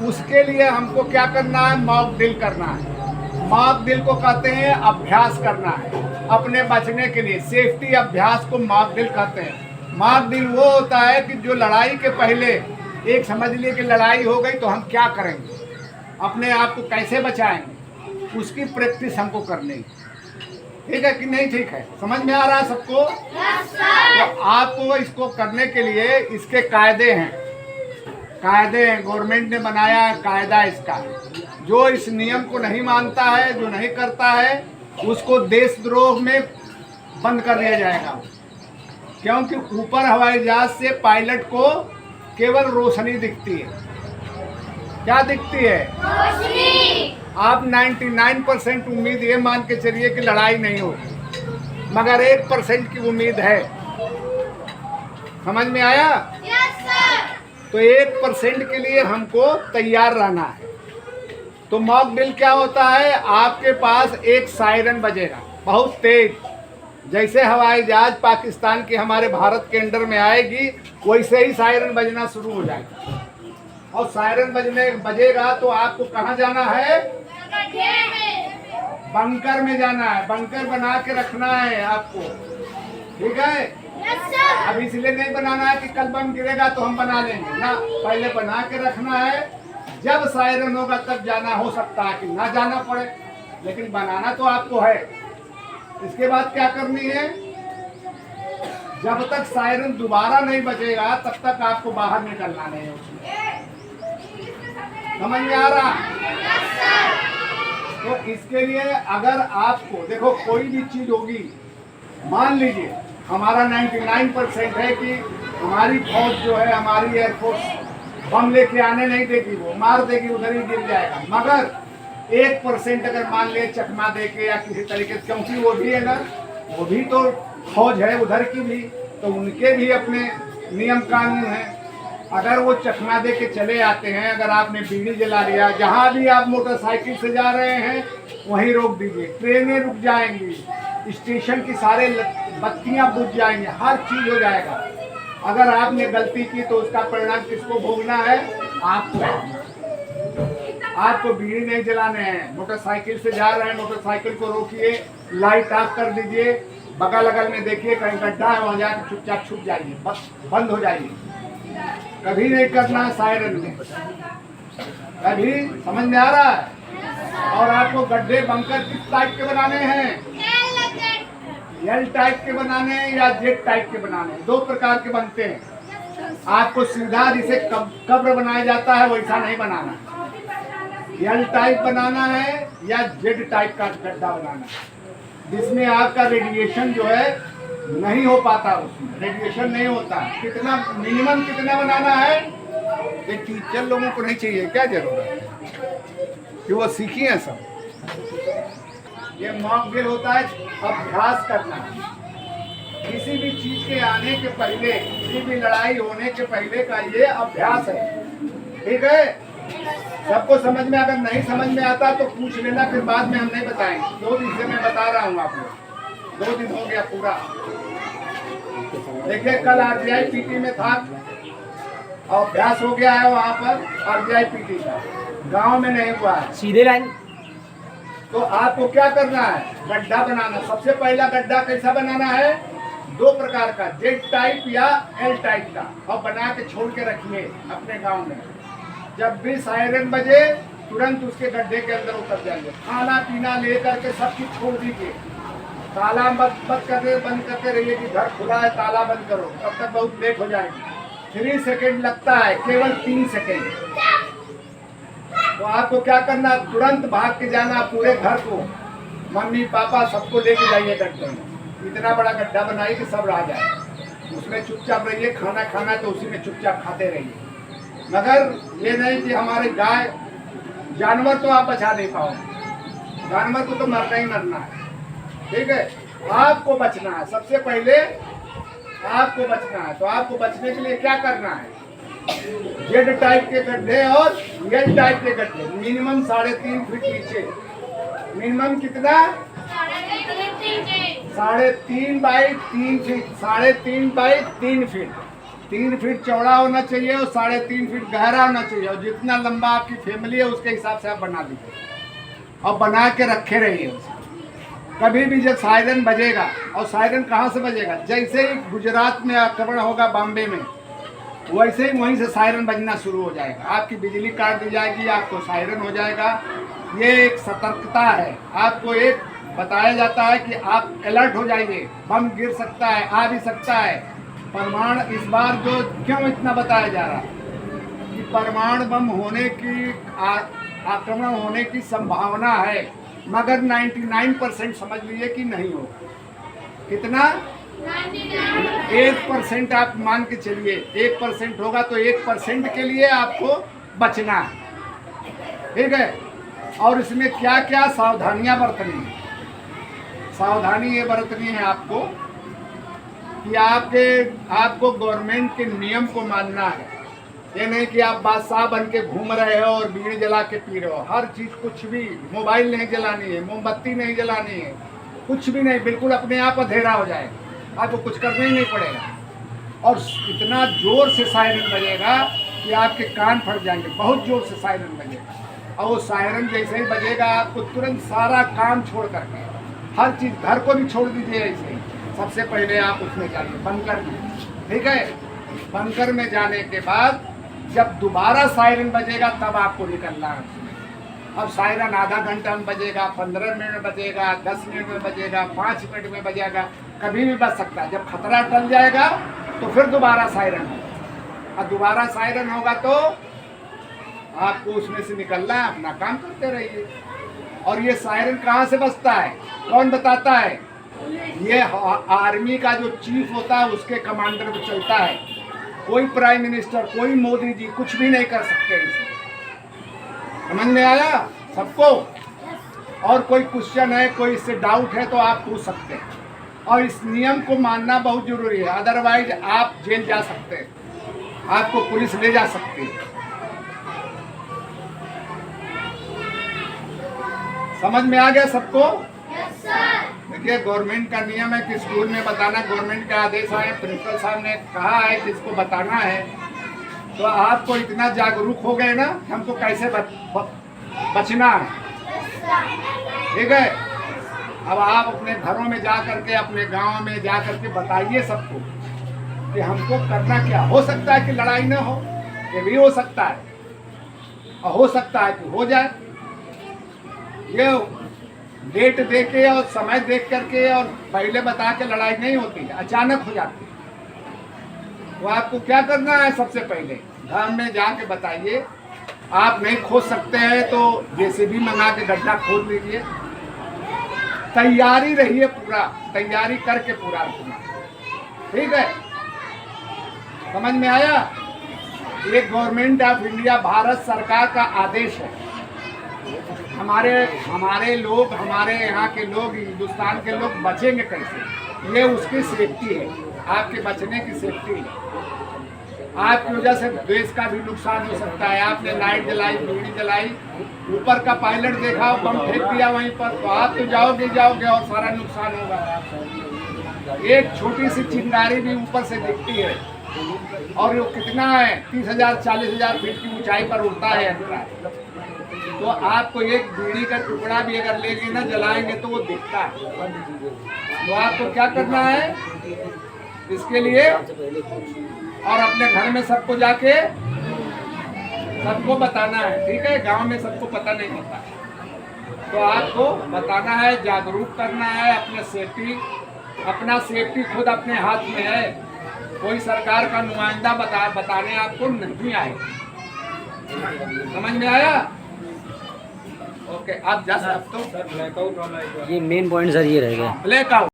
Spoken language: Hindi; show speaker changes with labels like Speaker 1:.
Speaker 1: उसके लिए हमको क्या करना है, मॉक ड्रिल करना है। मॉक ड्रिल को कहते हैं अभ्यास करना है अपने बचने के लिए, सेफ्टी अभ्यास को मॉक ड्रिल कहते हैं। मॉक ड्रिल वो होता है कि जो लड़ाई के पहले, एक समझ लिए कि लड़ाई हो गई तो हम क्या करेंगे, अपने आप को कैसे बचाएंगे, उसकी प्रैक्टिस हमको करनी है। ठीक है कि नहीं? ठीक है, समझ में आ रहा है सबको? तो आपको इसको करने के लिए इसके कायदे हैं, गवर्नमेंट ने बनाया है कायदा इसका। जो इस नियम को नहीं मानता है, जो नहीं करता है, उसको देशद्रोह में बंद कर दिया जाएगा। क्योंकि ऊपर हवाई जहाज से पायलट को केवल रोशनी दिखती है। क्या दिखती है? रोशनी। आप 99% उम्मीद ये मान के चलिए कि लड़ाई नहीं हो, मगर 1% की उम्मीद है। समझ में आया? Yes sir. तो 1% के लिए हमको तैयार रहना है। तो मॉक ड्रिल क्या होता है, आपके पास एक सायरन बजेगा बहुत तेज, जैसे हवाई जहाज पाकिस्तान के हमारे भारत के अंडर में आएगी वैसे ही सायरन बजना शुरू हो जाएगा। और सायरन बजेगा तो आपको कहाँ जाना है? बंकर में जाना है। बंकर बना के रखना है आपको, ठीक है? अब इसलिए नहीं बनाना है कि कल बम गिरेगा तो हम बना लेंगे ना, पहले बना के रखना है। जब सायरन होगा तब जाना, हो सकता है कि ना जाना पड़े, लेकिन बनाना तो आपको है। इसके बाद क्या करनी है, जब तक सायरन दोबारा नहीं बजेगा तब तक आपको बाहर निकलना नहीं है उसमें। समझ में आ रहा? तो इसके लिए अगर आपको देखो कोई भी चीज होगी, मान लीजिए हमारा 99% है कि हमारी फौज जो है, हमारी एयरफोर्स बम लेके आने नहीं देगी, वो मार देगी, उधर ही गिर जाएगा। मगर 1% अगर मान ले चकमा दे के या किसी तरीके से, क्योंकि वो भी है ना, वो भी तो फौज है उधर की भी, तो उनके भी अपने नियम कानून हैं। अगर वो चकमा दे के चले आते हैं, अगर आपने बीड़ी जला लिया, जहाँ भी आप मोटरसाइकिल से जा रहे हैं वहीं रोक दीजिए। ट्रेनें रुक जाएंगी, स्टेशन की सारे बत्तियां बुझ जाएंगी, हर चीज हो जाएगा। अगर आपने गलती की तो उसका परिणाम किसको भोगना है? आपको बीड़ी नहीं जलाने हैं, मोटरसाइकिल से जा रहे हैं, मोटरसाइकिल को रोकिए, लाइट ऑफ कर दीजिए, बगल अगल में देखिए कहीं गड्ढा है, वहां जाकर चुपचाप छुप जाइए, बस बंद हो जाइए। कभी नहीं करना है सायरन में, कभी। समझ में आ रहा है? और आपको गड्ढे बंकर किस टाइप के बनाने हैं? एल टाइप के बनाने हैं या जेड टाइप के बनाने हैं? 2 प्रकार के बनते हैं। आपको सीधा जिसे कब्र बनाया जाता है वैसा नहीं बनाना है। एल टाइप बनाना है या जेड टाइप का गड्ढा बनाना है, जिसमें आपका रेडिएशन जो है नहीं हो पाता, उसमें रेडिएशन नहीं होता। कितना मिनिमम कितना बनाना है? ये टीचर लोगों को नहीं चाहिए क्या जरूरत है कि वो सीखी है सब? ये मॉक ड्रिल होता है अभ्यास करना। किसी भी चीज के आने के पहले, किसी भी लड़ाई होने के पहले का ये अभ्यास है, ठीक है? सबको समझ में? अगर नहीं समझ में आता तो पूछ लेना, फिर बाद में हम नहीं बताएंगे। 2 दिन से मैं बता रहा हूँ आपको, 2 दिन हो गया पूरा। देखिए कल आरजीआई पीटी में था, अभ्यास हो गया है वहाँ पर आरजीआई पीटी का, गांव में नहीं हुआ है।
Speaker 2: सीधे लाइन।
Speaker 1: तो आपको क्या करना है? गड्ढा बनाना। सबसे पहला गड्ढा कैसा बनाना है? 2 प्रकार का, जेड टाइप या एल टाइप का, और बना के छोड़ के रखिए अपने गांव में। जब भी सायरन बजे तुरंत उसके गड्ढे के अंदर उतर जाइए। खाना पीना लेकर के सब कुछ छोड़ दीजिए। ताला बंद करते रहिए कि घर खुला है, ताला बंद करो, तब तक बहुत लेट हो जाएगी। 3 सेकेंड लगता है, केवल 3 सेकेंड। तो आपको क्या करना, तुरंत भाग के जाना, पूरे घर को, मम्मी पापा सबको लेके जाइए गड्ढे में। इतना बड़ा गड्ढा बनाइए कि सब रह जाए, उसमें चुपचाप रहिए। खाना खाना है तो उसी में चुपचाप खाते रहिए। मगर ये नहीं कि हमारे गाय, जानवर तो आप बचा नहीं पाओगे, जानवर को तो मरना ही मरना है, ठीक है? आपको बचना है, सबसे पहले आपको बचना है। तो आपको बचने के लिए क्या करना है? जेड टाइप के गड्ढे और एल टाइप के गड्ढे, मिनिमम 3.5 फीट नीचे। मिनिमम कितना? 3.5 by 3 feet, 3.5 by 3 feet. 3 feet चौड़ा होना चाहिए और 3.5 फीट गहरा होना चाहिए, और जितना लंबा आपकी फैमिली है उसके हिसाब से आप बना लीजिए और बना के रखे रहिए उसे। कभी भी जब सायरन बजेगा, और सायरन कहाँ से बजेगा, जैसे ही गुजरात में आक्रमण होगा बॉम्बे में, वैसे ही वहीं से सायरन बजना शुरू हो जाएगा, आपकी बिजली काट दी जाएगी, आपको सायरन हो जाएगा। ये एक सतर्कता है, आपको एक बताया जाता है कि आप अलर्ट हो जाइए, बम गिर सकता है, आ भी सकता है। परमाणु इस बार जो क्यों इतना बताया जा रहा है कि परमाणु बम होने की आक्रमण होने की संभावना है, मगर 99% समझ लीजिए कि नहीं होगा। कितना 1% आप मान के चलिए, 1% होगा तो 1% के लिए आपको बचना है, ठीक है। और इसमें क्या क्या सावधानियां बरतनी है। सावधानी ये बरतनी है आपको कि आपको गवर्नमेंट के नियम को मानना है। ये नहीं कि आप बादशाह बन के घूम रहे हो और बीड़ी जला के पी रहे हो। हर चीज़, कुछ भी, मोबाइल नहीं जलानी है, मोमबत्ती नहीं जलानी है, कुछ भी नहीं, बिल्कुल अपने आप अंधेरा हो जाएगा, आपको कुछ करना ही नहीं पड़ेगा। और इतना ज़ोर से सायरन बजेगा कि आपके कान फट जाएंगे, बहुत ज़ोर से सायरन बजेगा। और वो सायरन जैसे ही बजेगा आपको तुरंत सारा काम छोड़ करके, हर चीज़, घर को भी छोड़ दीजिए ऐसे ही। सबसे पहले आप उसमें जाइए बंकर में, ठीक है। बंकर में जाने के बाद जब दोबारा सायरन बजेगा तब आपको निकलना है उसमें। अब सायरन आधा घंटा में बजेगा, 15 मिनट में बजेगा, 10 मिनट में बजेगा, 5 मिनट में बजेगा, कभी भी बज सकता है। जब खतरा टल जाएगा तो फिर दोबारा सायरन होगा, और दोबारा सायरन होगा तो आपको उसमें से निकलना है, अपना काम करते रहिए। और ये सायरन कहाँ से बजता है, कौन बताता है? ये आर्मी का जो चीफ होता है उसके कमांडर पे चलता है। कोई प्राइम मिनिस्टर, कोई मोदी जी कुछ भी नहीं कर सकते इसमें। समझ में आया सबको? और कोई क्वेश्चन है, कोई इससे डाउट है तो आप पूछ सकते हैं। और इस नियम को मानना बहुत जरूरी है, अदरवाइज आप जेल जा सकते हैं, आपको पुलिस ले जा सकती है। समझ में आ गया सबको? देखिए, गवर्नमेंट का नियम है कि स्कूल में बताना, गवर्नमेंट का आदेश आए, प्रिंसिपल साहब ने कहा है कि इसको बताना है, तो आपको इतना जागरूक हो गए ना हमको कैसे बचना है, ठीक है। अब आप अपने घरों में जा करके, अपने गांव में जा करके बताइए सबको कि हमको करना क्या। हो सकता है कि लड़ाई न हो, ये भी हो सकता है, और हो सकता है कि हो जाए। ये डेट दे के और समय देख करके और पहले बता के लड़ाई नहीं होती है, अचानक हो जाती है। तो आपको क्या करना है, सबसे पहले घर में जाके बताइए। आप नहीं खोद सकते हैं तो जेसीबी मंगा के गड्ढा खोद लीजिए। तैयारी रहिए, पूरा तैयारी करके पूरा रखना, ठीक है। समझ में आया? ये गवर्नमेंट ऑफ इंडिया, भारत सरकार का आदेश है। हमारे लोग, हमारे यहाँ के लोग, हिंदुस्तान के लोग बचेंगे कैसे? ये उसकी सेफ्टी है, आपके बचने की सेफ्टी है। आपकी वजह से देश का भी नुकसान हो सकता है। आपने लाइट जलाई, बीड़ी जलाई, ऊपर का पायलट देखा, बम फेंक दिया वहीं पर, तो आप तो जाओगे और सारा नुकसान होगा। एक छोटी सी चिंगारी भी ऊपर से दिखती है, और वो कितना है, 30,000 40,000 फीट की ऊंचाई पर उड़ता है अंतरा। तो आपको एक बीड़ी का टुकड़ा भी अगर लेके ना जलाएंगे तो वो दिखता है। तो आपको क्या करना है इसके लिए, और अपने घर में सबको जाके सबको बताना है, ठीक है। गांव में सबको पता नहीं होता, तो आपको बताना है, जागरूक करना है। अपना सेफ्टी खुद अपने हाथ में है। कोई सरकार का नुमाइंदा बताने आपको नहीं आएगा। समझ में आया? ओके, आप जा सकते हो।
Speaker 2: ये मेन पॉइंट सर ये रह गया,
Speaker 1: ब्लैकआउट।